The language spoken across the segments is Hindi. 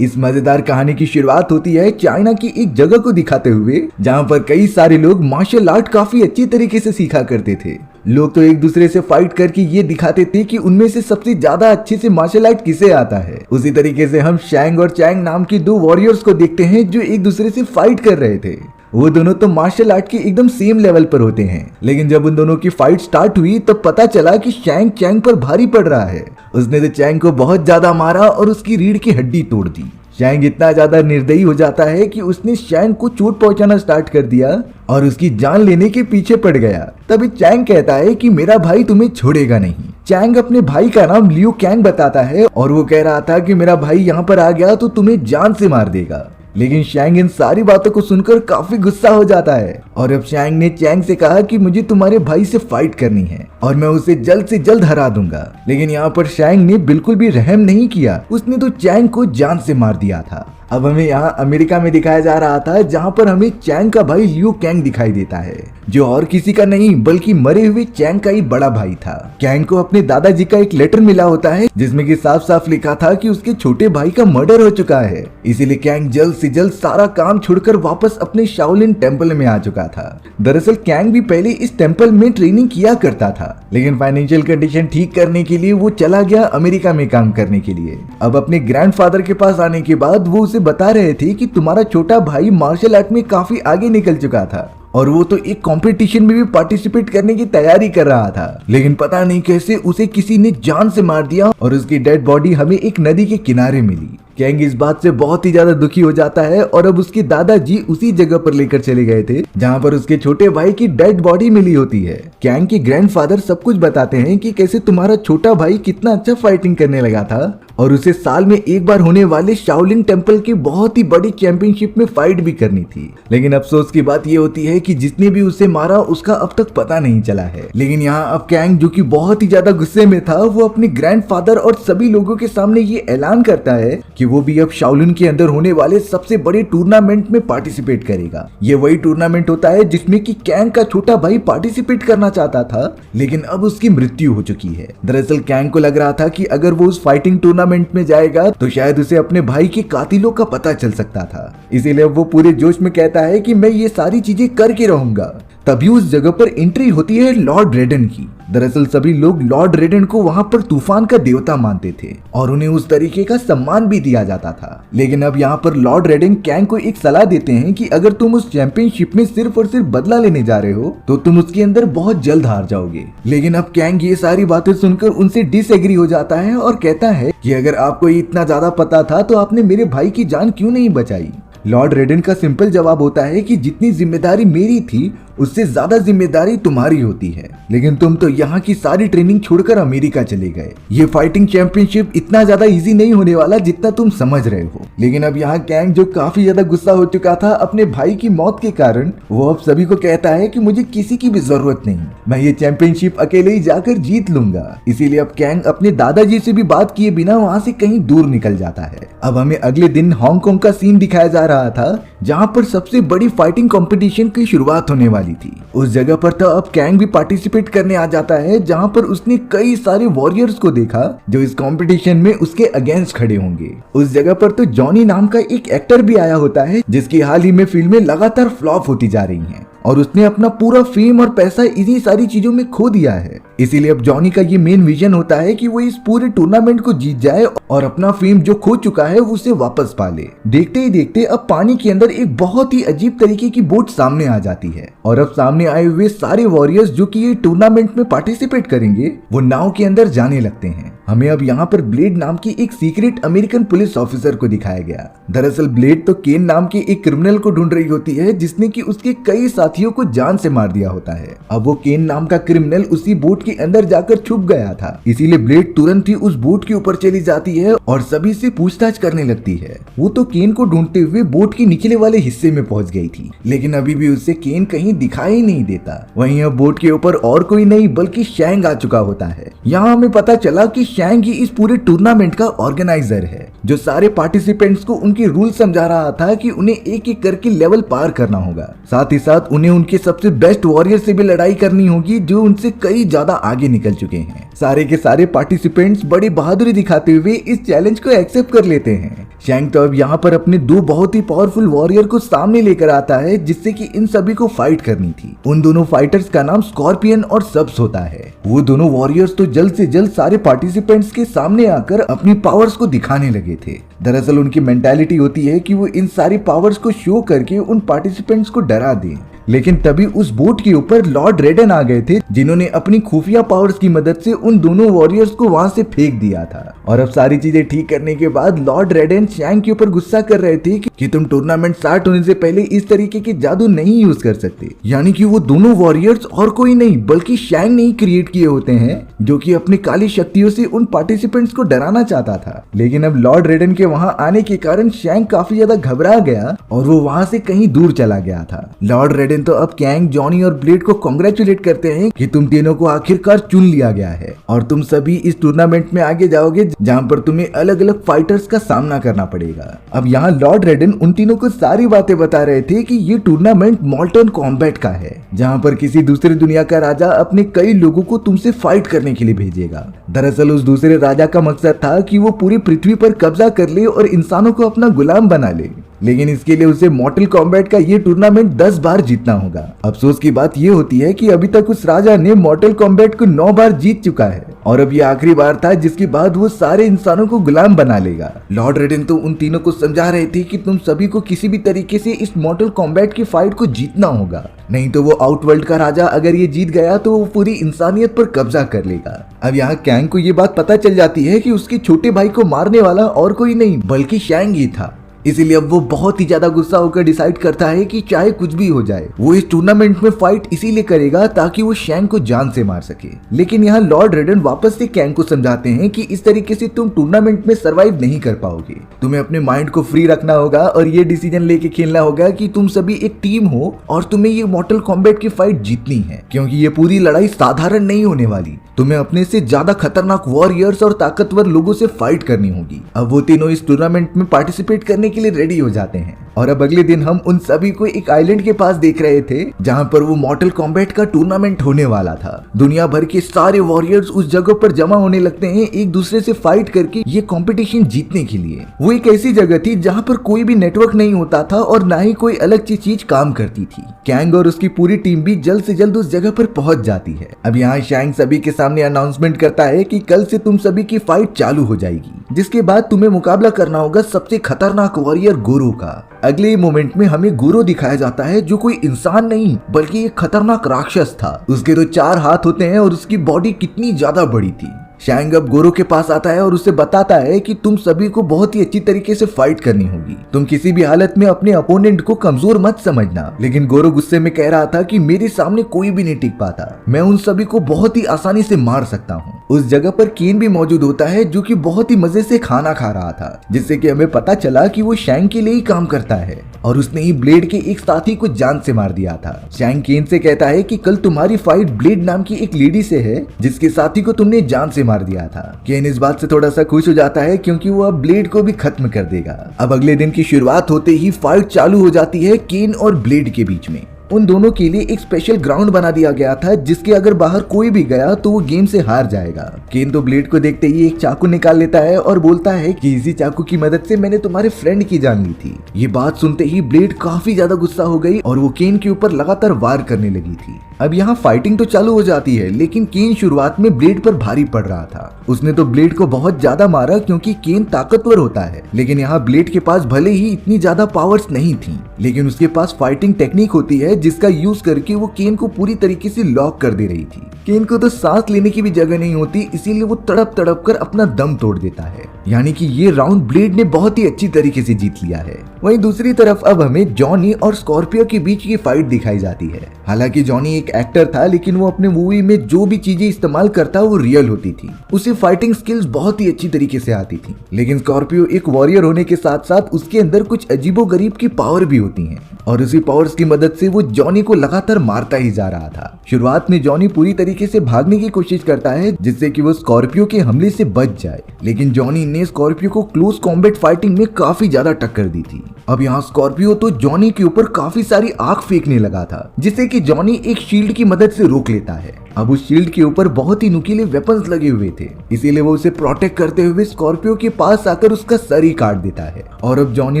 इस मजेदार कहानी की शुरुआत होती है चाइना की एक जगह को दिखाते हुए, जहाँ पर कई सारे लोग मार्शल आर्ट काफी अच्छी तरीके से सीखा करते थे। लोग तो एक दूसरे से फाइट करके ये दिखाते थे कि उनमें से सबसे ज्यादा अच्छे से मार्शल आर्ट किसे आता है। उसी तरीके से हम शैंग और चैंग नाम के दो वॉरियर्स को देखते हैं जो एक दूसरे से फाइट कर रहे थे। वो दोनों तो मार्शल आर्ट के एकदम सेम लेवल पर होते हैं, लेकिन जब उन दोनों की फाइट स्टार्ट हुई तब पता चला कि शैंग चैंग पर भारी पड़ रहा है। उसने तो चैंग को बहुत ज्यादा मारा और उसकी रीढ़ की हड्डी तोड़ दी। शैंग इतना ज्यादा निर्दयी हो जाता है कि उसने शैंग को चोट पहुंचाना स्टार्ट कर दिया और उसकी जान लेने के पीछे पड़ गया। तभी चैंग कहता है कि मेरा भाई तुम्हें छोड़ेगा नहीं। चैंग अपने भाई का नाम लियू कैंग बताता है और वो कह रहा था कि मेरा भाई यहाँ पर आ गया तो तुम्हें जान से मार देगा। लेकिन शैंग इन सारी बातों को सुनकर काफी गुस्सा हो जाता है और अब शैंग ने चैंग से कहा कि मुझे तुम्हारे भाई से फाइट करनी है और मैं उसे जल्द से जल्द हरा दूंगा। लेकिन यहाँ पर शैंग ने बिल्कुल भी रहम नहीं किया, उसने तो चैंग को जान से मार दिया था। अब हमें यहाँ अमेरिका में दिखाया जा रहा था, जहाँ पर हमें चैंग का भाई लियू कैंग दिखाई देता है, जो और किसी का नहीं बल्कि मरे हुए चैंग का ही बड़ा भाई था। कैंग को अपने दादाजी का एक लेटर मिला होता है जिसमें कि साफ साफ लिखा था कि उसके छोटे भाई का मर्डर हो चुका है। इसीलिए कैंग जल्द से जल्द सारा काम छोड़कर वापस अपने शाओलिन टेम्पल में आ चुका था। दरअसल कैंग भी पहले इस टेम्पल में ट्रेनिंग किया करता था, लेकिन फाइनेंशियल कंडीशन ठीक करने के लिए वो चला गया अमेरिका में काम करने के लिए। अब अपने ग्रैंडफादर के पास आने के बाद वो बता रहे थे कि तुम्हारा छोटा भाई मार्शल आर्ट में काफी आगे निकल चुका था और वो तो एक कंपटीशन में भी पार्टिसिपेट करने की तैयारी कर रहा था, लेकिन पता नहीं कैसे उसे किसी ने जान से मार दिया और उसकी डेड बॉडी हमें एक नदी के किनारे मिली। कैंग इस बात से बहुत ही ज्यादा दुखी हो जाता है और अब उसके दादाजी उसी जगह पर लेकर चले गए थे जहाँ पर उसके छोटे भाई की डेड बॉडी मिली होती है। कैंग के ग्रैंडफादर सब कुछ बताते हैं कि कैसे तुम्हारा छोटा भाई कितना अच्छा फाइटिंग करने लगा था और उसे साल में एक बार होने वाले शाओलिन टेम्पल की बहुत ही बड़ी चैंपियनशिप में फाइट भी करनी थी। लेकिन अफसोस की बात ये होती है कि जिसने भी उसे मारा उसका अब तक पता नहीं चला है। लेकिन यहाँ अब कैंग जो कि बहुत ही ज्यादा गुस्से में था, वो अपने ग्रैंडफादर और सभी लोगों के सामने ये ऐलान करता है कि वो भी अब शाओलिन के अंदर होने वाले सबसे बड़े टूर्नामेंट में पार्टिसिपेट करेगा। ये वही टूर्नामेंट होता है जिसमें कि कैंग का छोटा भाई पार्टिसिपेट करना चाहता था, लेकिन अब उसकी मृत्यु हो चुकी है। दरअसल कैंग को लग रहा था कि अगर वो उस फाइटिंग टूर्नामेंट में जाएगा तो शायद उसे अपने भाई के कातिलों का पता चल सकता था। इसीलिए वो पूरे जोश में कहता है कि मैं ये सारी चीजें करके रहूंगा। तभी उस जगह पर एंट्री होती है लॉर्ड रेडन की। दरअसल सभी लोग लॉर्ड रेडन को वहां पर तूफान का देवता मानते थे और उन्हें उस तरीके का सम्मान भी दिया जाता था। लेकिन अब यहाँ पर लॉर्ड रेडन कैंग को एक सलाह देते हैं कि अगर तुम उस चैंपियनशिप में सिर्फ और सिर्फ बदला लेने जा रहे हो तो तुम उसके अंदर बहुत जल्द हार जाओगे। लेकिन अब कैंग ये सारी बातें सुनकर उनसे डिसएग्री हो जाता है और कहता है कि अगर आपको इतना ज्यादा पता था तो आपने मेरे भाई की जान क्यों नहीं बचाई। लॉर्ड रेडन का सिंपल जवाब होता है कि जितनी जिम्मेदारी मेरी थी उससे ज्यादा जिम्मेदारी तुम्हारी होती है, लेकिन तुम तो यहाँ की सारी ट्रेनिंग छोड़कर अमेरिका चले गए। ये फाइटिंग चैंपियनशिप इतना ज्यादा इजी नहीं होने वाला जितना तुम समझ रहे हो। लेकिन अब यहाँ कैंग जो काफी ज्यादा गुस्सा हो चुका था अपने भाई की मौत के कारण, वो अब सभी को कहता है कि मुझे किसी की भी जरूरत नहीं, मैं ये चैंपियनशिप अकेले ही जाकर जीत लूंगा। इसीलिए अब कैंग अपने दादाजी से भी बात किए बिना वहाँ से कहीं दूर निकल जाता है। अब हमें अगले दिन हांगकांग का सीन दिखाया जा रहा था, जहाँ पर सबसे बड़ी फाइटिंग कंपटीशन की शुरुआत होने वाली थी। उस जगह पर तो अब कैंग भी पार्टिसिपेट करने आ जाता है, जहां पर उसने कई सारे वॉरियर्स को देखा जो इस कंपटीशन में उसके अगेंस्ट खड़े होंगे। उस जगह पर तो जॉनी नाम का एक एक्टर भी आया होता है जिसकी हाल ही में फिल्में लगातार फ्लॉप होती जा रही हैं और उसने अपना पूरा फेम और पैसा इन्हीं सारी चीजों में खो दिया है। इसीलिए अब जॉनी का ये मेन विजन होता है कि वो इस पूरे टूर्नामेंट को जीत जाए और अपना फेम जो खो चुका है उसे वापस पा ले। देखते ही देखते अब पानी के अंदर एक बहुत ही अजीब तरीके की बोट सामने आ जाती है और अब सामने आए हुए सारे वॉरियर्स जो कि ये टूर्नामेंट में पार्टिसिपेट करेंगे वो नाव के अंदर जाने लगते हैं। हमें अब यहाँ पर ब्लेड नाम की एक सीक्रेट अमेरिकन पुलिस ऑफिसर को दिखाया गया। दरअसल ब्लेड तो केन नाम के एक क्रिमिनल को ढूंढ रही होती है जिसने कि उसके कई साथियों को जान से मार दिया होता है। अब वो केन नाम का क्रिमिनल उसी बोट के अंदर जाकर छुप गया था, इसीलिए ब्लेड तुरंत ही उस बोट के ऊपर चली जाती है और सभी से पूछताछ करने लगती है। वो तो केन को ढूंढते हुए बोट के निचले वाले हिस्से में पहुंच गई थी, लेकिन अभी भी उससे केन कहीं दिखाई नहीं देता। वहीं अब बोट के ऊपर और कोई नहीं बल्कि शैंग आ चुका होता है। यहाँ हमें पता चला कि शैंग ही इस पूरे टूर्नामेंट का ऑर्गेनाइजर है, जो सारे पार्टिसिपेंट्स को उनके रूल समझा रहा था कि उन्हें एक एक करके लेवल पार करना होगा। साथ ही साथ उन्हें उनके सबसे बेस्ट वॉरियर से भी लड़ाई करनी होगी जो उनसे कई ज्यादा आगे निकल चुके हैं। सारे के सारे पार्टिसिपेंट्स बड़ी बहादुरी दिखाते हुए इस चैलेंज को एक्सेप्ट कर लेते हैं। शैंक तो अब यहाँ पर अपने दो बहुत ही पावरफुल वॉरियर को सामने लेकर आता है जिससे कि इन सभी को फाइट करनी थी। उन दोनों फाइटर्स का नाम स्कॉर्पियन और सब्स होता है। वो दोनों वॉरियर्स तो जल्द से जल्द सारे पार्टिसिपेंट्स के सामने आकर अपनी पावर्स को दिखाने लगे थे। दरअसल उनकी मेंटालिटी होती है कि वो इन सारी पावर्स को शो करके उन पार्टिसिपेंट्स को डरा दें। लेकिन तभी उस बोट के ऊपर लॉर्ड रेडन आ गए थे जिन्होंने अपनी खुफिया पावर्स की मदद से उन दोनों वॉरियर्स को वहां से फेंक दिया था। और अब सारी चीजें ठीक करने के बाद लॉर्ड रेडन शैंक के ऊपर गुस्सा कर रहे थे कि तुम टूर्नामेंट स्टार्ट होने से पहले इस तरीके के जादू नहीं यूज कर सकते। यानी कि वो दोनों वॉरियर्स और कोई नहीं बल्कि शैंक ने ही क्रिएट किए होते हैं जो कि अपनी काली शक्तियों से उन पार्टिसिपेंट्स को डराना चाहता था। लेकिन अब लॉर्ड रेडन के वहां आने के कारण शैंक काफी ज्यादा घबरा गया और वो वहां से कहीं दूर चला गया था। लॉर्ड रेडन तो अब कैंग, जॉनी और ब्लेड को कांग्रेचुलेट करते हैं कि तुम तीनों को आखिरकार चुन लिया गया है और तुम सभी इस टूर्नामेंट में आगे जाओगे जहां पर तुम्हें अलग अलग फाइटर्स का सामना करना पड़ेगा। अब यहाँ लॉर्ड रेडन उन तीनों को सारी बातें बता रहे थे कि ये टूर्नामेंट मॉर्टन कॉम्बैट का है जहां पर किसी दूसरे दुनिया का राजा अपने कई लोगों को तुमसे फाइट करने के लिए भेजेगा। दरअसल उस दूसरे राजा का मकसद था कि वो पूरी पृथ्वी पर कब्जा कर ले और इंसानों को अपना गुलाम बना ले। लेकिन इसके लिए उसे मॉर्टल कॉम्बैट का ये टूर्नामेंट 10 बार जीतना होगा। अफसोस की बात ये होती है कि अभी तक उस राजा ने मॉर्टल कॉम्बैट को 9 बार जीत चुका है और अब ये आखिरी बार था जिसके बाद वो सारे इंसानों को गुलाम बना लेगा। लॉर्ड रेडन तो उन तीनों को समझा रहे थे कि तुम सभी को किसी भी तरीके से इस मॉर्टल कॉम्बैट की फाइट को जीतना होगा, नहीं तो वो आउटवर्ल्ड का राजा अगर ये जीत गया तो वो पूरी इंसानियत पर कब्जा कर लेगा। अब यहाँ कैंग को ये बात पता चल जाती है कि उसके छोटे भाई को मारने वाला और कोई नहीं बल्कि शैंग ही था। इसीलिए अब वो बहुत ही ज्यादा गुस्सा होकर डिसाइड करता है कि चाहे कुछ भी हो जाए वो इस टूर्नामेंट में फाइट इसीलिए करेगा ताकि वो शैंक को जान से मार सके। लेकिन यहाँ लॉर्ड रेडन वापस से कैंग को समझाते हैं कि इस तरीके से तुम टूर्नामेंट में सरवाइव नहीं कर पाओगे। तुम्हें अपने माइंड को फ्री रखना होगा और ये डिसीजन लेके खेलना होगा कि तुम सभी एक टीम हो और तुम्हें ये मॉर्टल कॉम्बैट की फाइट जीतनी है, क्योंकि ये पूरी लड़ाई साधारण नहीं होने वाली। तुम्हें अपने से ज्यादा खतरनाक वॉरियर्स और ताकतवर लोगों से फाइट करनी होगी। अब वो तीनों इस टूर्नामेंट में पार्टिसिपेट करने के लिए रेडी हो जाते हैं और अब अगले दिन हम उन सभी को एक आइलैंड के पास देख रहे थे जहां पर वो मॉर्टल कॉम्बैट का टूर्नामेंट होने वाला था। दुनिया भर के सारे वॉरियर्स उस जगह पर जमा होने लगते हैं एक दूसरे से फाइट करके ये कंपटीशन जीतने के लिए। वो एक ऐसी जगह थी जहां पर कोई भी नेटवर्क नहीं होता था और ना ही कोई अलग चीज काम करती थी। कैंग और उसकी पूरी टीम भी जल्द से जल्द उस जगह पर पहुंच जाती है। अब यहाँ शैंग सभी के सामने अनाउंसमेंट करता है कि कल से तुम सभी की फाइट चालू हो जाएगी, जिसके बाद तुम्हें मुकाबला करना होगा सबसे खतरनाक वॉरियर गोरो का। अगले मोमेंट में हमें गोरो दिखाया जाता है जो कोई इंसान नहीं बल्कि एक खतरनाक राक्षस था। उसके तो 4 हाथ होते हैं और उसकी बॉडी कितनी ज्यादा बड़ी थी। शैंग अब गोरो के पास आता है और उसे बताता है कि तुम सभी को बहुत ही अच्छी तरीके से फाइट करनी होगी। तुम किसी भी हालत में अपने अपोनेंट को कमजोर मत समझना। लेकिन गोरो गुस्से में कह रहा था कि मेरे सामने कोई भी नहीं टिक पाता, मैं उन सभी को बहुत ही आसानी से मार सकता हूँ। उस जगह पर केन भी मौजूद होता है जो कि बहुत ही मजे से खाना खा रहा था, जिससे कि हमें पता चला कि वो शैंग के लिए ही काम करता है और उसने ही ब्लेड के एक साथी को जान से मार दिया था। शैंग केन से कहता है कि कल तुम्हारी फाइट ब्लेड नाम की एक लेडी से है जिसके साथी को तुमने जान से मार दिया था। केन इस बात से थोड़ा सा खुश हो जाता है क्योंकि वो अब ब्लेड को भी खत्म कर देगा। अब अगले दिन की शुरुआत होते ही फाइट चालू हो जाती है केन और ब्लेड के बीच में। उन दोनों के लिए एक स्पेशल ग्राउंड बना दिया गया था जिसके अगर बाहर कोई भी गया तो वो गेम से हार जाएगा। केन तो ब्लेड को देखते ही एक चाकू निकाल लेता है और बोलता है कि इसी चाकू की मदद से मैंने तुम्हारे फ्रेंड की जान ली थी। ये बात सुनते ही ब्लेड काफी ज्यादा गुस्सा हो गई और वो केन के ऊपर लगातार वार करने लगी थी। अब यहाँ फाइटिंग तो चालू हो जाती है लेकिन केन शुरुआत में ब्लेड पर भारी पड़ रहा था। उसने तो ब्लेड को बहुत ज्यादा मारा क्योंकि केन ताकतवर होता है, लेकिन यहाँ ब्लेड के पास भले ही इतनी ज्यादा पावर्स नहीं थी लेकिन उसके पास फाइटिंग टेक्निक होती है जिसका यूज करके वो केन को पूरी तरीके से लॉक कर दे रही थी। केन को तो सांस लेने की भी जगह नहीं होती, इसीलिए वो तड़प तड़प कर अपना दम तोड़ देता है। यानी कि ये राउंड ब्लेड ने बहुत ही अच्छी तरीके से जीत लिया है। वहीं दूसरी तरफ अब हमें जॉनी और स्कॉर्पियो के बीच की फाइट दिखाई जाती है। हालांकि जॉनी एक एक्टर था लेकिन वो अपने मूवी में जो भी चीजें इस्तेमाल करता वो रियल होती थी। उसे फाइटिंग स्किल्स बहुत ही अच्छी तरीके से आती थी। लेकिन स्कॉर्पियो एक वॉरियर होने के साथ साथ उसके अंदर कुछ अजीबोगरीब की पावर भी होती है और उसी पावर्स की मदद से वो जॉनी को लगातार मारता ही जा रहा था। शुरुआत में जॉनी पूरी तरीके से भागने की कोशिश करता है जिससे कि वो स्कॉर्पियो के हमले से बच जाए, लेकिन जॉनी ने स्कॉर्पियो को क्लोज कॉम्बैट फाइटिंग में काफी ज्यादा टक्कर दी थी। अब यहाँ स्कॉर्पियो तो जॉनी के ऊपर काफी सारी आग फेंकने लगा था, जिससे कि जॉनी एक शील्ड की मदद से रोक लेता है। अब उस शील्ड के ऊपर बहुत ही नुकीले वेपन्स लगे हुए थे, इसीलिए वो उसे प्रोटेक्ट करते हुए स्कॉर्पियो के पास आकर उसका सर ही काट देता है। और अब जॉनी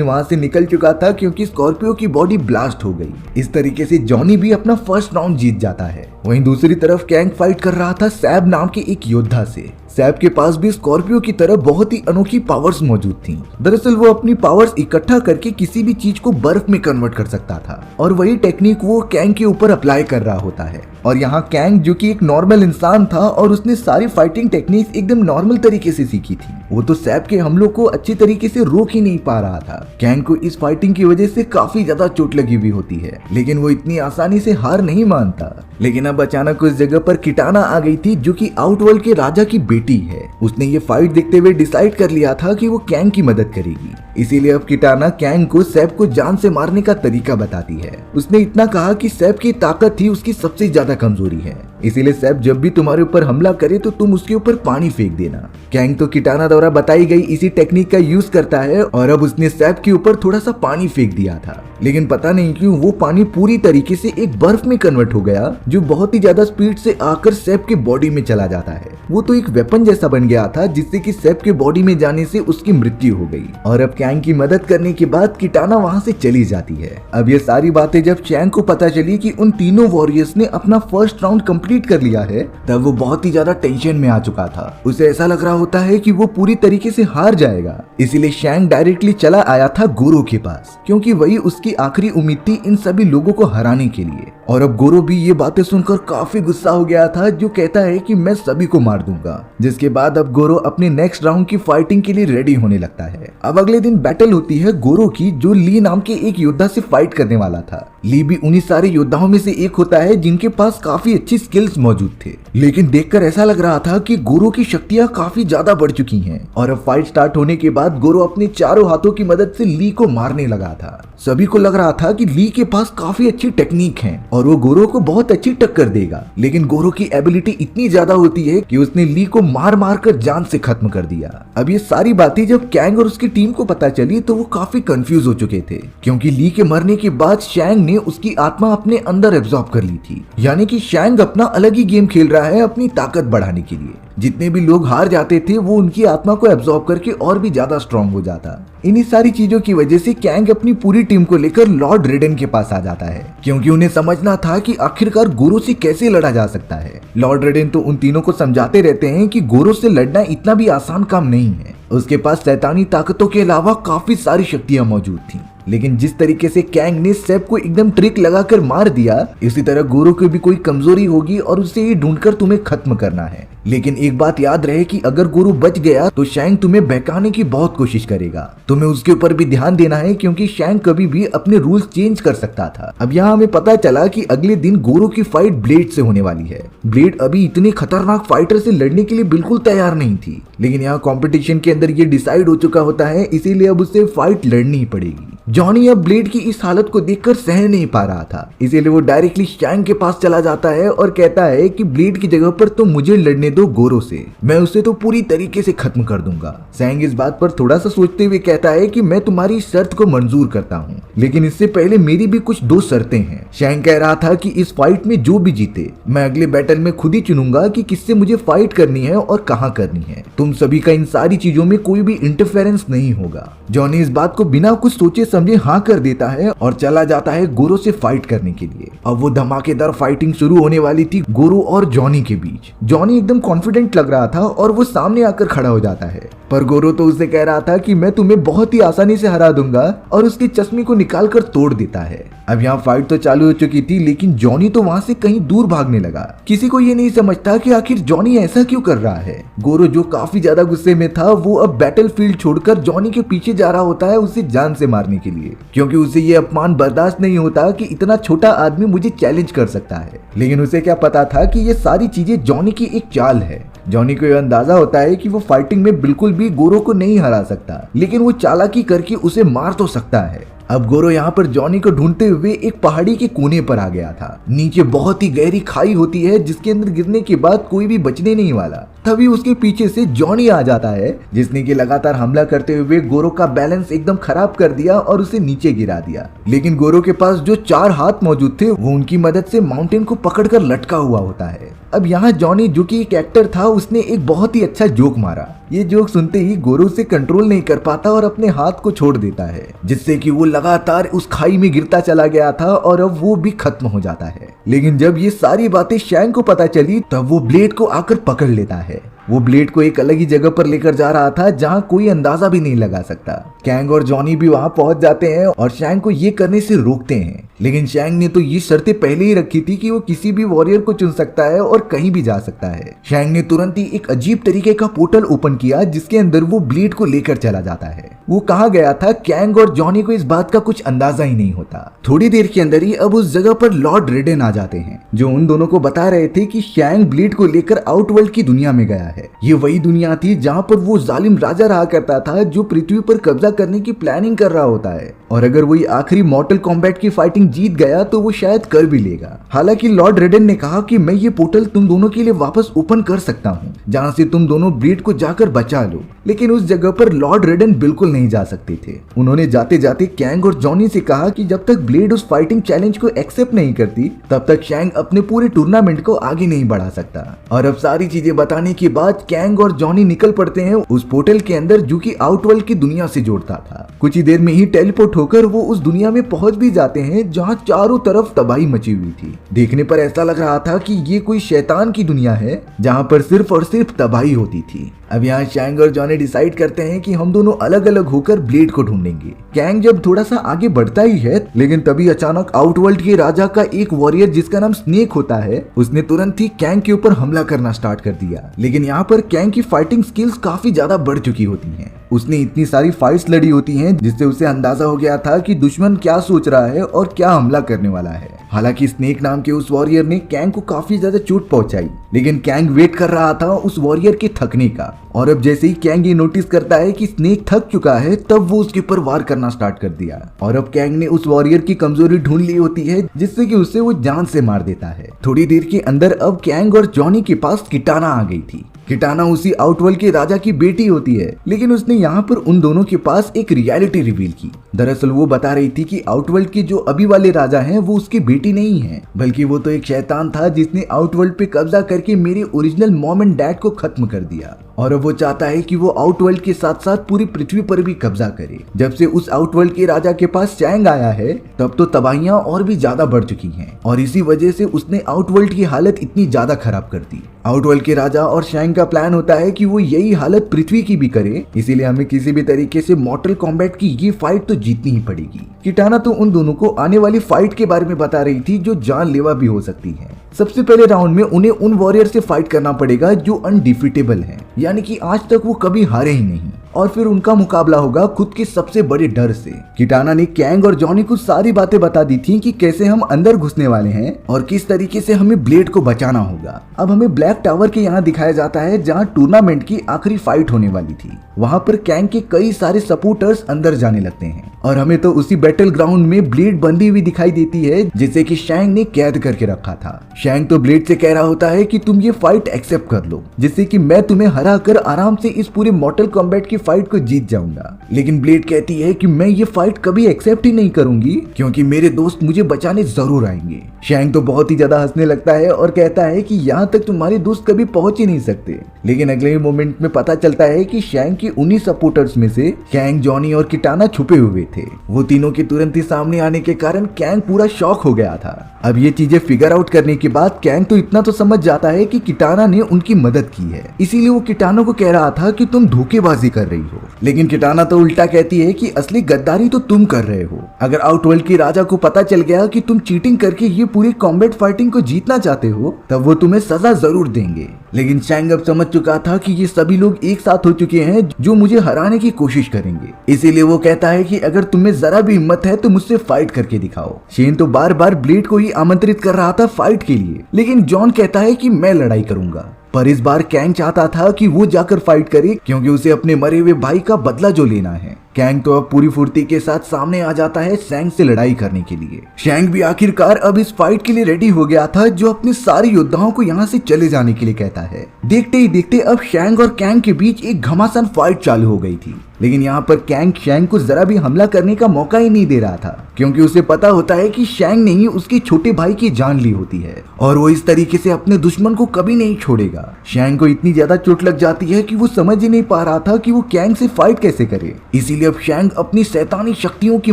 वहां से निकल चुका था क्योंकि स्कॉर्पियो की बॉडी ब्लास्ट हो गई। इस तरीके से जॉनी भी अपना फर्स्ट राउंड जीत जाता है। वहीं दूसरी तरफ कैंग फाइट कर रहा था सैब नाम के एक योद्धा से। सैब के पास भी स्कॉर्पियो की तरह बहुत ही अनोखी पावर्स मौजूद थी। दरअसल वो अपनी पावर्स इकट्ठा करके किसी भी चीज को बर्फ में कन्वर्ट कर सकता था, और वही टेक्निक वो कैंग के ऊपर अप्लाई कर रहा होता है। और यहाँ कैंग जो कि एक नॉर्मल इंसान था और उसने सारी फाइटिंग टेक्निक्स एकदम नॉर्मल तरीके से सीखी थी, वो तो सैब के हमलों को अच्छी तरीके से रोक ही नहीं पा रहा था। कैंग को इस फाइटिंग की वजह से काफी ज्यादा चोट लगी हुई होती है, लेकिन वो इतनी आसानी से हार नहीं मानता। लेकिन अब अचानक उस जगह पर किटाना आ गई थी, जो कि आउटवर्ल्ड के राजा की बेटी है। उसने ये फाइट देखते हुए डिसाइड कर लिया था कि वो कैंग की मदद करेगी, इसीलिए अब किटाना कैंग को सैब को जान से मारने का तरीका बताती है। उसने इतना कहा कि सैब की ताकत ही उसकी सबसे ज्यादा कमजोरी है, इसीलिए सैब जब भी तुम्हारे ऊपर हमला करे तो तुम उसके ऊपर पानी फेंक देना। कैंग तो किटाना द्वारा बताई गई इसी टेक्निक का यूज करता है, और अब उसने सैब के ऊपर थोड़ा सा पानी फेंक दिया था, लेकिन पता नहीं क्यों वो पानी पूरी तरीके से एक बर्फ में कन्वर्ट हो गया, जो बहुत ही ज्यादा स्पीड से आकर सैब के बॉडी में चला जाता है। वो तो एक वेपन जैसा बन गया था, जिससे कि सैब के बॉडी में जाने से उसकी मृत्यु हो गई। और अब कैंग की मदद करने के बाद किटाना वहां से चली जाती है। अब ये सारी बातें जब चैंग को पता चली कि उन तीनों वॉरियर्स ने अपना फर्स्ट राउंड कंप्लीट कर लिया है, तब वो बहुत ही ज्यादा टेंशन में आ चुका था। उसे ऐसा लग रहा होता है कि वो पूरी तरीके से हार जाएगा, इसीलिए शैंग डायरेक्टली चला आया था गोरो के पास, क्योंकि वही उसकी आखिरी उम्मीद थी इन सभी लोगों को हराने के लिए। और अब गोरो भी ये बातें सुनकर काफी गुस्सा हो गया था, जो कहता है कि मैं सभी को मार दूंगा। जिसके बाद अब गोरो अपने नेक्स्ट राउंड की फाइटिंग के लिए रेडी होने लगता है। अब अगले दिन बैटल होती है गोरो की, जो ली नाम के एक योद्धा से फाइट करने वाला था। ली भी उन्हीं सारे योद्धाओं में से एक होता है जिनके पास काफी अच्छी स्किल्स मौजूद थे, लेकिन देखकर ऐसा लग रहा था कि गोरो की शक्तियां काफी ज्यादा बढ़ चुकी हैं। और अब फाइट स्टार्ट होने के बाद गोरो अपने चारों हाथों की मदद से ली को मारने लगा था। सभी को लग रहा था कि ली के पास काफी अच्छी टेक्निक है और वो गोरो को बहुत अच्छी टक्कर देगा, लेकिन गोरो की एबिलिटी इतनी ज्यादा होती है कि उसने ली को मार मार कर जान से खत्म कर दिया। अब ये सारी बातें जब कैंग और उसकी टीम को पता चली तो वो काफी कंफ्यूज हो चुके थे, क्योंकि ली के मरने के बाद शैंग ने उसकी आत्मा अपने अंदर एब्जॉर्ब कर ली थी। यानी कि शैंग अपना अलग ही गेम खेल रहा है अपनी ताकत बढ़ाने के लिए। जितने भी लोग हार जाते थे वो उनकी आत्मा को एब्जॉर्ब करके और भी ज्यादा स्ट्रांग हो जाता। इन्हीं सारी चीजों की वजह से कैंग अपनी पूरी टीम को लेकर लॉर्ड रेडन के पास आ जाता है, क्योंकि उन्हें समझना था कि आखिरकार गोरो से कैसे लड़ा जा सकता है। लॉर्ड रेडन तो उन तीनों को समझाते रहते हैं कि गोरो से लड़ना इतना भी आसान काम नहीं है। उसके पास शैतानी ताकतों के अलावा काफी सारी शक्तियां मौजूद थी, लेकिन जिस तरीके से कैंग ने सैब को एकदम ट्रिक लगाकर मार दिया, इसी तरह गोरो की भी कोई कमजोरी होगी और उसे ये ढूंढकर तुम्हें खत्म करना है। लेकिन एक बात याद रहे कि अगर गोरो बच गया तो शैंग तुम्हें बहकाने की बहुत कोशिश करेगा। तुम्हें उसके ऊपर भी ध्यान देना है, क्योंकि शैंग कभी भी अपने रूल्स चेंज कर सकता था। अब यहाँ हमें पता चला कि अगले दिन गोरो की फाइट ब्लेड से होने वाली है। ब्लेड अभी इतने खतरनाक फाइटर से लड़ने के लिए बिल्कुल तैयार नहीं थी, लेकिन यहाँ कॉम्पिटिशन के अंदर ये डिसाइड हो चुका होता है, इसीलिए अब उसे फाइट लड़नी ही पड़ेगी। जॉनी अब ब्लेड की इस हालत को देखकर सह नहीं पा रहा था, इसीलिए वो डायरेक्टली शैंग के पास चला जाता है और कहता है कि ब्लेड की जगह पर तुम मुझे लड़ने दो गोरो से, मैं उसे तो पूरी तरीके से खत्म कर दूंगा। शैंग इस बात पर थोड़ा सा सोचते हुए कहता है कि मैं तुम्हारी शर्त को मंजूर करता हूँ, लेकिन इससे पहले मेरी भी कुछ दो शर्तें हैं। शैंग कह रहा था कि इस फाइट में जो भी जीते मैं अगले बैटल में खुद ही चुनूंगा कि किससे मुझे फाइट करनी है और कहाँ करनी है। तुम सभी का इन सारी चीजों में कोई भी इंटरफेरेंस नहीं होगा। जॉनी इस बात को बिना कुछ सोचे समझे हाँ कर देता है और चला जाता है गोरो से फाइट करने के लिए। अब वो धमाकेदार फाइटिंग शुरू होने वाली थी गोरो और जॉनी के बीच। जॉनी एकदम कॉन्फिडेंट लग रहा था और वो सामने आकर खड़ा हो जाता है, पर गोरो तो उसे कह रहा था कि मैं तुम्हें बहुत ही आसानी से हरा दूंगा और उसके चश्मे को निकाल कर तोड़ देता है। अब यहाँ फाइट तो चालू हो चुकी थी, लेकिन जॉनी तो वहाँ से कहीं दूर भागने लगा। किसी को ये नहीं समझता कि आखिर जॉनी ऐसा क्यों कर रहा है। गोरो जो काफी ज्यादा गुस्से में था, वो अब बैटल फील्ड छोड़कर जॉनी के पीछे जा रहा होता है उसे जान से मारने के लिए, क्योंकि उसे ये अपमान बर्दाश्त नहीं होता कि इतना छोटा आदमी मुझे चैलेंज कर सकता है। लेकिन उसे क्या पता था कि ये सारी चीजें जॉनी की एक चाल है। जॉनी को यह अंदाजा होता है कि वो फाइटिंग में बिल्कुल भी गोरो को नहीं हरा सकता, लेकिन वो चालाकी करके उसे मार तो सकता है। अब गोरो यहाँ पर जॉनी को ढूंढते हुए एक पहाड़ी के कोने पर आ गया था। नीचे बहुत ही गहरी खाई होती है, जिसके अंदर गिरने के बाद कोई भी बचने नहीं वाला। तभी उसके पीछे से जॉनी आ जाता है, जिसने कि लगातार हमला करते हुए गोरो का बैलेंस एकदम खराब कर दिया और उसे नीचे गिरा दिया। लेकिन गोरो के पास जो 4 हाथ मौजूद थे वो उनकी मदद से माउंटेन को पकड़कर लटका हुआ होता है। अब यहाँ जॉनी जो कि एक एक्टर था, उसने एक बहुत ही अच्छा जोक मारा। ये जोक सुनते ही गोरो उसे कंट्रोल नहीं कर पाता और अपने हाथ को छोड़ देता है, जिससे कि वो लगातार उस खाई में गिरता चला गया था और अब वो भी खत्म हो जाता है। लेकिन जब ये सारी बातें शैंग को पता चली तब वो ब्लेड को आकर पकड़ लेता है। वो ब्लेड को एक अलग ही जगह पर लेकर जा रहा था जहां कोई अंदाजा भी नहीं लगा सकता। कैंग और जॉनी भी वहां पहुंच जाते हैं और शैंग को ये करने से रोकते हैं, लेकिन शैंग ने तो ये शर्तें पहले ही रखी थी कि वो किसी भी वॉरियर को चुन सकता है और कहीं भी जा सकता है। शैंग ने तुरंत ही एक अजीब तरीके का पोर्टल ओपन किया जिसके अंदर वो ब्लेड को लेकर चला जाता है। वो कहाँ गया था, कैंग और जॉनी को इस बात का कुछ अंदाजा ही नहीं होता। थोड़ी देर के अंदर ही अब उस जगह पर लॉर्ड रेडन आ जाते हैं, जो उन दोनों को बता रहे थे कि शैंग ब्लेड को लेकर आउटवर्ल्ड की दुनिया में गया है। ये वही दुनिया थी जहाँ पर वो जालिम राजा रहा करता था जो पृथ्वी पर कब्जा करने की प्लानिंग कर रहा होता है, और अगर वही आखिरी मॉर्टल कॉम्बैट की फाइटिंग जीत गया तो वो शायद कर भी लेगा। हालांकि लॉर्ड रेडन ने कहा कि मैं ये पोर्टल तुम दोनों के लिए वापस ओपन कर सकता हूँ जहाँ से तुम दोनों ब्लेड को जाकर बचा लो, लेकिन उस जगह पर लॉर्ड रेडन बिल्कुल नहीं जा सकते थे। उन्होंने जाते जाते कैंग और जॉनी से कहा कि जब तक ब्लेड उस फाइटिंग चैलेंज को एक्सेप्ट नहीं करती तब तक शैंग अपने पूरे टूर्नामेंट को आगे नहीं बढ़ा सकता। और अब सारी चीजें बताने के बाद कैंग और जॉनी निकल पड़ते हैं उस पोर्टल के अंदर जो कि आउटवर्ल्ड की दुनिया से जोड़ता था। कुछ ही देर में ही टेलीपोर्ट होकर वो उस दुनिया में पहुंच भी जाते हैं जहां चारों तरफ तबाही मची हुई थी। देखने पर ऐसा लग रहा था कि ये कोई शैतान की दुनिया है जहां पर सिर्फ और सिर्फ तबाही होती थी। अब यहाँ शैंग और जॉनी डिसाइड करते हैं कि हम दोनों अलग अलग होकर ब्लेड को ढूंढेंगे। कैंग जब थोड़ा सा आगे बढ़ता ही है, लेकिन तभी अचानक आउटवर्ल्ड के राजा का एक वॉरियर जिसका नाम स्नेक होता है, उसने तुरंत ही कैंग के ऊपर हमला करना स्टार्ट कर दिया। लेकिन यहाँ पर कैंग की फाइटिंग स्किल्स काफी ज्यादा बढ़ चुकी होती हैं। उसने इतनी सारी फाइट्स लड़ी होती हैं जिससे उसे अंदाजा हो गया था कि दुश्मन क्या सोच रहा है और क्या हमला करने वाला है। हालांकि स्नेक नाम के उस वॉरियर ने कैंग को काफी ज्यादा चोट पहुंचाई, लेकिन कैंग वेट कर रहा था उस वॉरियर के थकने का। और अब जैसे ही कैंग ये नोटिस करता है कि स्नेक थक चुका है, तब वो उसके ऊपर वार करना स्टार्ट कर दिया। और अब कैंग ने उस वॉरियर की कमजोरी ढूंढ ली होती है जिससे कि उसे वो जान से मार देता है। थोड़ी देर के अंदर अब कैंग और जॉनी के पास किटाना आ गई थी। किटाना उसी आउटवर्ल्ड के राजा की बेटी होती है, लेकिन उसने यहाँ पर उन दोनों के पास एक रियलिटी रिवील की। दरअसल वो बता रही थी कि आउटवर्ल्ड के जो अभी वाले राजा हैं वो उसकी बेटी नहीं है, बल्कि वो तो एक शैतान था जिसने आउटवर्ल्ड पे कब्जा करके मेरे ओरिजिनल मॉम एंड डैड को खत्म कर दिया। और अब वो चाहता है कि वो आउटवर्ल्ड के साथ साथ पूरी पृथ्वी पर भी कब्जा करे। जब से उस आउटवर्ल्ड के राजा के पास शैंग आया है तब तो तबाहियां और भी ज्यादा बढ़ चुकी हैं, और इसी वजह से उसने आउटवर्ल्ड की हालत इतनी ज्यादा खराब कर दी। आउटवर्ल्ड के राजा और शैंग का प्लान होता है कि वो यही हालत पृथ्वी की भी करे, इसीलिए हमें किसी भी तरीके से मॉर्टल कॉम्बैट की ये फाइट तो जीतनी ही पड़ेगी। किटाना तो उन दोनों को आने वाली फाइट के बारे में बता रही थी जो जानलेवा भी हो सकती है। सबसे पहले राउंड में उन्हें उन वॉरियर से फाइट करना पड़ेगा जो अनडिफिटेबल हैं, यानी कि आज तक वो कभी हारे ही नहीं, और फिर उनका मुकाबला होगा खुद के सबसे बड़े डर से। किटाना ने कैंग और जॉनी को सारी बातें बता दी थी कि कैसे हम अंदर घुसने वाले हैं और किस तरीके से हमें ब्लेड को बचाना होगा। अब हमें ब्लैक टावर के यहाँ दिखाया जाता है जहाँ टूर्नामेंट की आखिरी फाइट होने वाली थी। वहाँ पर कैंग के कई सारे सपोर्टर्स अंदर जाने लगते हैं और हमें तो उसी बैटल ग्राउंड में ब्लेड बंधी हुई दिखाई देती है जिसे कि शैंग ने कैद करके रखा था। शैंग तो ब्लेड से कह रहा होता है कि तुम ये फाइट एक्सेप्ट कर लो, जिससे कि मैं तुम्हें हरा कर आराम से इस पूरे मॉर्टल कॉम्बैट की फाइट को जीत जाऊंगा। लेकिन ब्लेड कहती है कि मैं ये फाइट कभी एक्सेप्ट ही नहीं करूंगी क्योंकि मेरे दोस्त मुझे बचाने जरूर आएंगे। शैंग तो बहुत ही ज्यादा हंसने लगता है और कहता है कि यहाँ तक तुम्हारे दोस्त कभी पहुंच ही नहीं सकते। लेकिन अगले ही मोमेंट में पता चलता है कि शैंग की उन्हीं सपोर्टर्स में से कैंग, जॉनी और किटाना छुपे हुए थे। वो तीनों के तुरंत ही सामने आने के कारण कैंग पूरा शॉक हो गया था। अब ये चीजें फिगर आउट करने के बाद कैंग तो इतना तो समझ जाता है कि किटाना ने उनकी मदद की है, इसीलिए वो किटाना को कह रहा था कि तुम धोखेबाजी कर रही हो। लेकिन किटाना तो उल्टा कहती है कि असली गद्दारी तो तुम कर रहे हो। अगर आउटवर्ल्ड के राजा को पता चल गया कि तुम चीटिंग करके ये पूरी कॉम्बैट फाइटिंग को जीतना चाहते हो तब वो तुम्हें सजा जरूर देंगे। लेकिन शैंग अब समझ चुका था कि ये सभी लोग एक साथ हो चुके हैं जो मुझे हराने की कोशिश करेंगे, इसीलिए वो कहता है कि अगर तुम्हें जरा भी हिम्मत है तो मुझसे फाइट करके दिखाओ। शेन तो बार बार ब्लेड को ही आमंत्रित कर रहा था फाइट के लिए, लेकिन जॉन कहता है कि मैं लड़ाई करूंगा। पर इस बार कैंग चाहता था कि वो जाकर फाइट करे क्योंकि उसे अपने मरे हुए भाई का बदला जो लेना है। कैंग तो अब पूरी फुर्ती के साथ सामने आ जाता है शैंग से लड़ाई करने के लिए। शैंग भी आखिरकार अब इस फाइट के लिए रेडी हो गया था, जो अपने सारे योद्धाओं को यहाँ से चले जाने के लिए कहता है। देखते ही देखते अब शैंग और कैंग के बीच एक घमासान फाइट चालू हो गई थी, लेकिन यहाँ पर कैंग शैंग को जरा भी हमला करने का मौका ही नहीं दे रहा था, क्योंकि उसे पता होता है कि शैंग ने ही उसके छोटे भाई की जान ली होती है और वो इस तरीके से अपने दुश्मन को कभी नहीं छोड़ेगा। शैंग को इतनी ज्यादा चोट लग जाती है कि वो समझ ही नहीं पा रहा था कि वो कैंग से फाइट कैसे करे। इसीलिए अब शैंग अपनी शैतानी शक्तियों की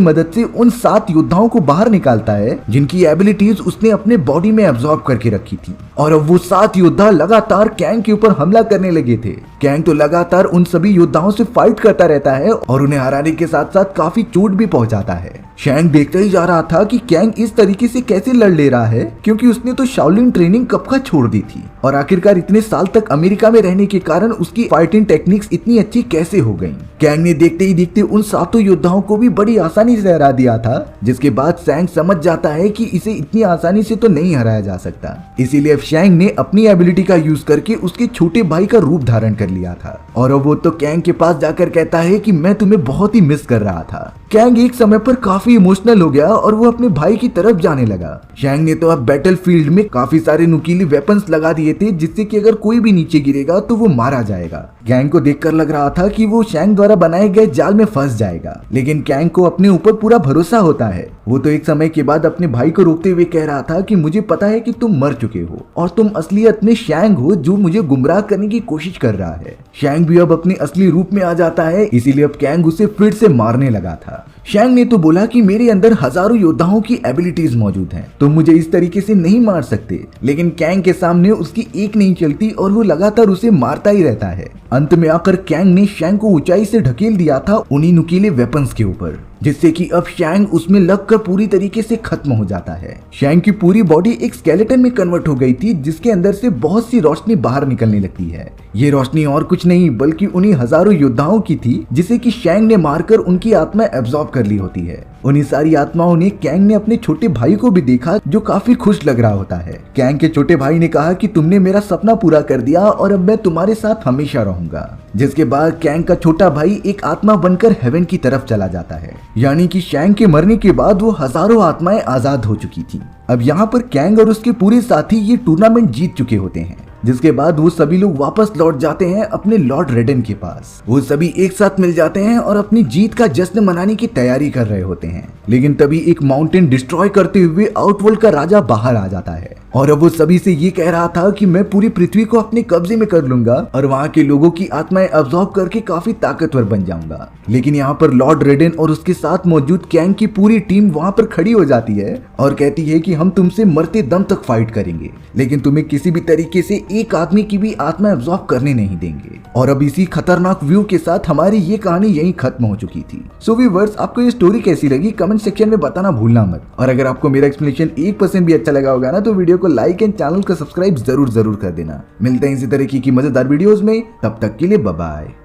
मदद से उन 7 योद्धाओं को बाहर निकालता है जिनकी एबिलिटीज उसने अपने बॉडी में एब्जॉर्ब करके रखी थी, और अब वो 7 योद्धा लगातार कैंग के ऊपर हमला करने लगे थे। कैंग तो लगातार उन सभी योद्धाओं से फाइट करता रहता है और उन्हें हराने के साथ साथ काफी चोट भी पहुंचाता है। शैंग देखता ही जा रहा था कि कैंग इस तरीके से कैसे लड़ ले रहा है, क्योंकि उसने तो शाओलिन ट्रेनिंग कब का छोड़ दी थी और आखिरकार इतने साल तक अमेरिका में रहने के कारण उसकी फाइटिंग टेक्निक्स इतनी अच्छी कैसे हो गईं। कैंग ने देखते ही देखते उन 7 योद्धाओं को भी बड़ी आसानी से हरा दिया था, जिसके बाद शैंग समझ जाता है कि इसे इतनी आसानी से तो नहीं हराया जा सकता। इसीलिए अब शैंग ने अपनी एबिलिटी का यूज करके उसके छोटे भाई का रूप धारण कर लिया था, और अब वो तो कैंग के पास जाकर कहता है कि मैं तुम्हें बहुत ही मिस कर रहा था। कैंग एक समय पर काफी इमोशनल हो गया और वो अपने भाई की तरफ जाने लगा। शैंग ने तो अब बैटलफील्ड में काफी सारे नुकीले वेपन्स लगा दिए थे, जिससे कि अगर कोई भी नीचे गिरेगा तो वो मारा जाएगा। कैंग को देखकर लग रहा था कि वो शैंग द्वारा बनाए गए जाल में फंस जाएगा, लेकिन कैंग को अपने ऊपर पूरा भरोसा होता है। वो तो एक समय के बाद अपने भाई को रोकते हुए कह रहा था कि मुझे पता है कि तुम मर चुके हो और तुम असलियत में शैंग हो जो मुझे गुमराह करने की कोशिश कर रहा है। शैंग भी अब अपने असली रूप में आ जाता है, इसीलिए अब कैंग उसे फिर से मारने लगा था। शैंग ने तो बोला कि मेरे अंदर हजारों योद्धाओं की एबिलिटीज मौजूद हैं, तुम मुझे इस तरीके से नहीं मार सकते, लेकिन कैंग के सामने उसकी एक नहीं चलती और वो लगातार उसे मारता ही रहता है। अंत में आकर कैंग ने शैंग को ऊंचाई से ढकेल दिया था उन्हीं नुकीले वेपन्स के ऊपर, जिससे कि अब शैंग उसमें लगकर पूरी तरीके से खत्म हो जाता है। शैंग की पूरी बॉडी एक स्केलेटन में कन्वर्ट हो गई थी, जिसके अंदर से बहुत सी रोशनी बाहर निकलने लगती है। ये रोशनी और कुछ नहीं बल्कि उन्हीं हजारों योद्धाओं की थी जिसे कि शैंग ने मारकर उनकी आत्मा एब्जॉर्ब कर ली होती है। उन्हीं सारी आत्माओं ने कैंग ने अपने छोटे भाई को भी देखा, जो काफी खुश लग रहा होता है। कैंग के छोटे भाई ने कहा कि तुमने मेरा सपना पूरा कर दिया और अब मैं तुम्हारे साथ हमेशा रहूंगा। जिसके बाद कैंग का छोटा भाई एक आत्मा बनकर हेवन की तरफ चला जाता है, यानी कि शैंग के मरने के बाद वो हजारों आत्माएं आजाद हो चुकी थी। अब यहाँ पर कैंग और उसके पूरे साथी ये टूर्नामेंट जीत चुके होते हैं, जिसके बाद वो सभी लोग वापस लौट जाते हैं अपने लॉर्ड रेडन के पास। वो सभी एक साथ मिल जाते हैं और अपनी जीत का जश्न मनाने की तैयारी कर रहे होते हैं, लेकिन तभी एक माउंटेन डिस्ट्रॉय करते हुए आउटवर्ल्ड का राजा बाहर आ जाता है और अब वो सभी से ये कह रहा था कि मैं पूरी पृथ्वी को अपने कब्जे में कर लूंगा और वहाँ के लोगों की आत्माएं अब्सॉर्ब करके काफी ताकतवर बन जाऊंगा। लेकिन यहाँ पर लॉर्ड रेडन और उसके साथ मौजूद कैंग की पूरी टीम वहाँ पर खड़ी हो जाती है और कहती है कि हम तुमसे मरते दम तक फाइट करेंगे, लेकिन तुम्हें किसी भी तरीके से एक आदमी की भी आत्मा एब्सॉर्ब करने नहीं देंगे। और अब इसी खतरनाक व्यू के साथ हमारी ये कहानी यहीं खत्म हो चुकी थी। सो व्यूअर्स, आपको ये स्टोरी कैसी लगी कमेंट सेक्शन में बताना भूलना मत, और अगर आपको मेरा एक्सप्लेनेशन 1% भी अच्छा लगा होगा ना तो वीडियो को लाइक एंड चैनल को सब्सक्राइब जरूर कर देना। मिलते हैं इसी तरीके की मजेदार वीडियोस में, तब तक के लिए बाय बाय।